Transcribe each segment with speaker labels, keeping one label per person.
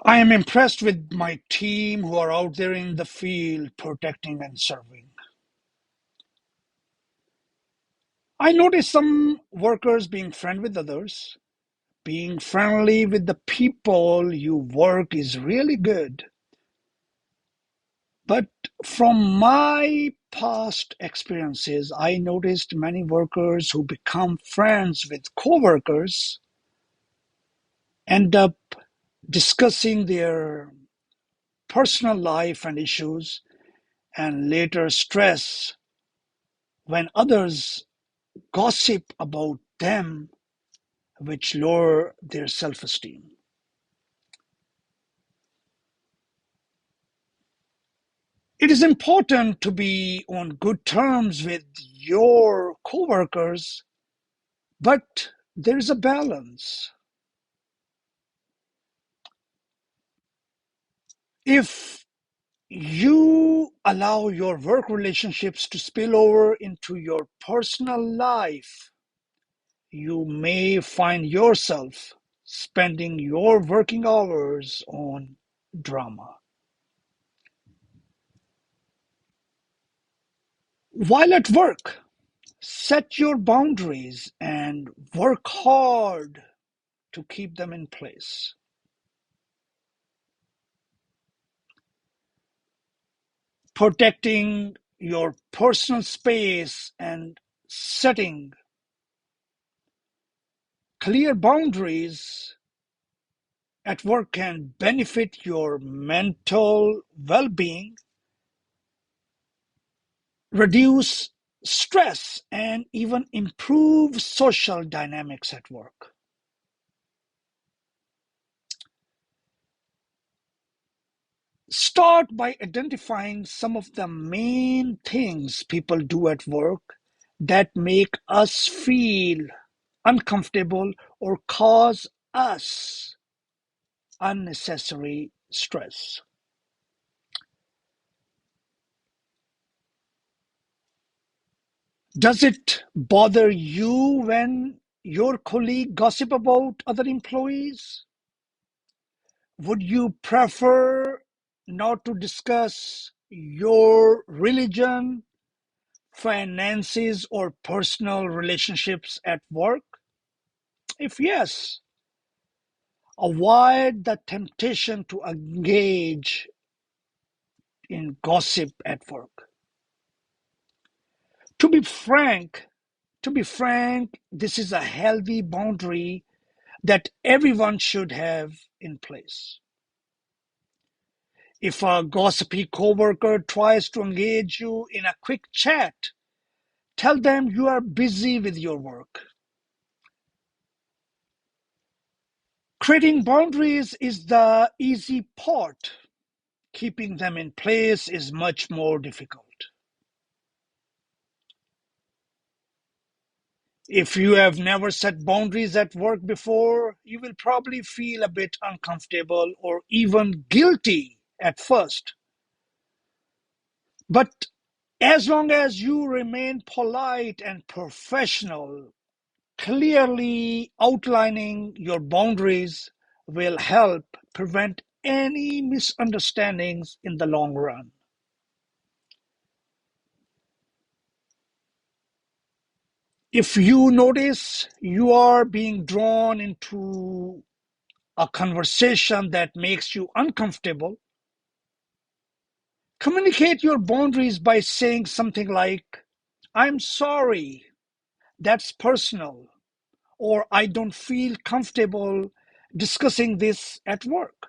Speaker 1: I am impressed with my team who are out there in the field protecting and serving. I notice some workers being friendly with others. Being friendly with the people you work is really good. But from my past experiences, I noticed many workers who become friends with coworkers end up discussing their personal life and issues and later stress when others gossip about them, which lower their self-esteem. It is important to be on good terms with your coworkers, but there is a balance. If you allow your work relationships to spill over into your personal life, you may find yourself spending your working hours on drama. While at work, set your boundaries and work hard to keep them in place. Protecting your personal space and setting clear boundaries at work can benefit your mental well being, reduce stress, and even improve social dynamics at work. Start by identifying some of the main things people do at work that make us feel uncomfortable or cause us unnecessary stress. Does it bother you when your colleague gossip about other employees? Would you prefer not to discuss your religion, finances, or personal relationships at work? If yes, avoid the temptation to engage in gossip at work. To be frank, this is a healthy boundary that everyone should have in place. If a gossipy coworker tries to engage you in a quick chat, tell them you are busy with your work. Creating boundaries is the easy part. Keeping them in place is much more difficult. If you have never set boundaries at work before, you will probably feel a bit uncomfortable or even guilty at first. But as long as you remain polite and professional, clearly outlining your boundaries will help prevent any misunderstandings in the long run. If you notice you are being drawn into a conversation that makes you uncomfortable, communicate your boundaries by saying something like, I'm sorry, that's personal, or I don't feel comfortable discussing this at work.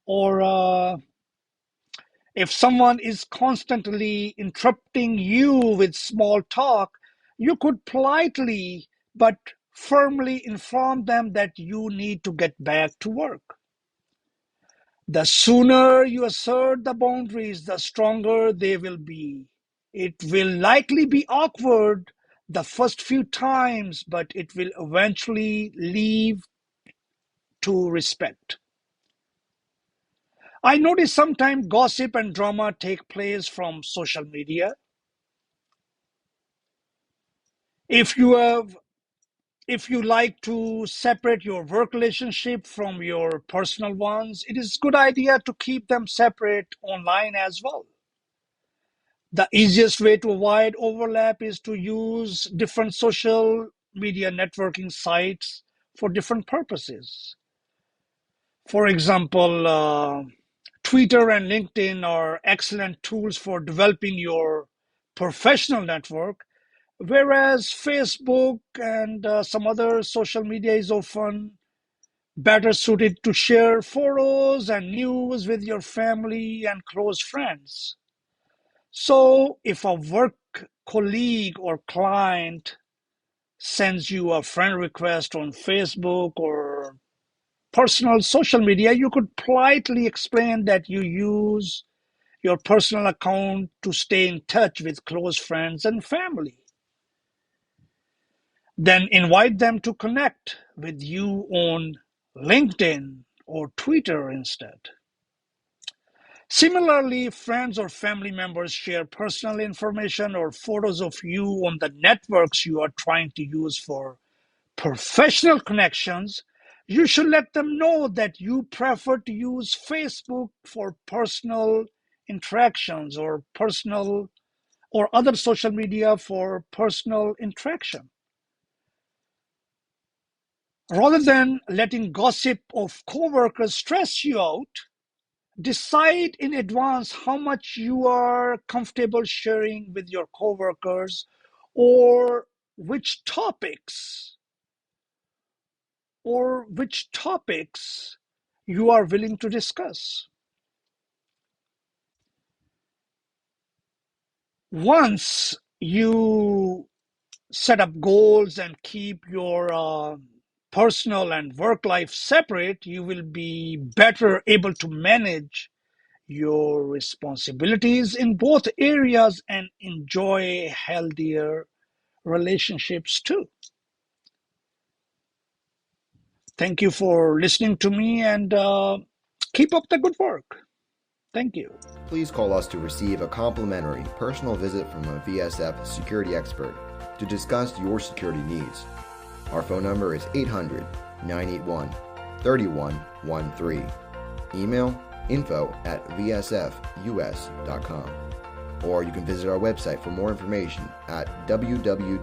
Speaker 1: Or if someone is constantly interrupting you with small talk, you could politely but firmly inform them that you need to get back to work. The sooner you assert the boundaries, the stronger they will be. It will likely be awkward the first few times, but it will eventually lead to respect. I notice sometimes gossip and drama take place from social media. If you have if you like to separate your work relationship from your personal ones, it is a good idea to keep them separate online as well. The easiest way to avoid overlap is to use different social media networking sites for different purposes. For example, Twitter and LinkedIn are excellent tools for developing your professional network, whereas Facebook and some other social media is often better suited to share photos and news with your family and close friends. So, if a work colleague or client sends you a friend request on Facebook or personal social media, you could politely explain that you use your personal account to stay in touch with close friends and family. Then invite them to connect with you on LinkedIn or Twitter instead. Similarly, if friends or family members share personal information or photos of you on the networks you are trying to use for professional connections, you should let them know that you prefer to use Facebook for personal interactions or personal or other social media for personal interaction. Rather than letting gossip of coworkers stress you out, decide in advance how much you are comfortable sharing with your coworkers or which topics which topics you are willing to discuss. Once you set up goals and keep your personal and work life separate, you will be better able to manage your responsibilities in both areas and enjoy healthier relationships too. Thank you for listening to me and keep up the good work. Thank you.
Speaker 2: Please call us to receive a complimentary personal visit from a VSF security expert to discuss your security needs. Our phone number is 800-981-3113. Email info@vsfus.com. Or you can visit our website for more information at www.vsfus.com.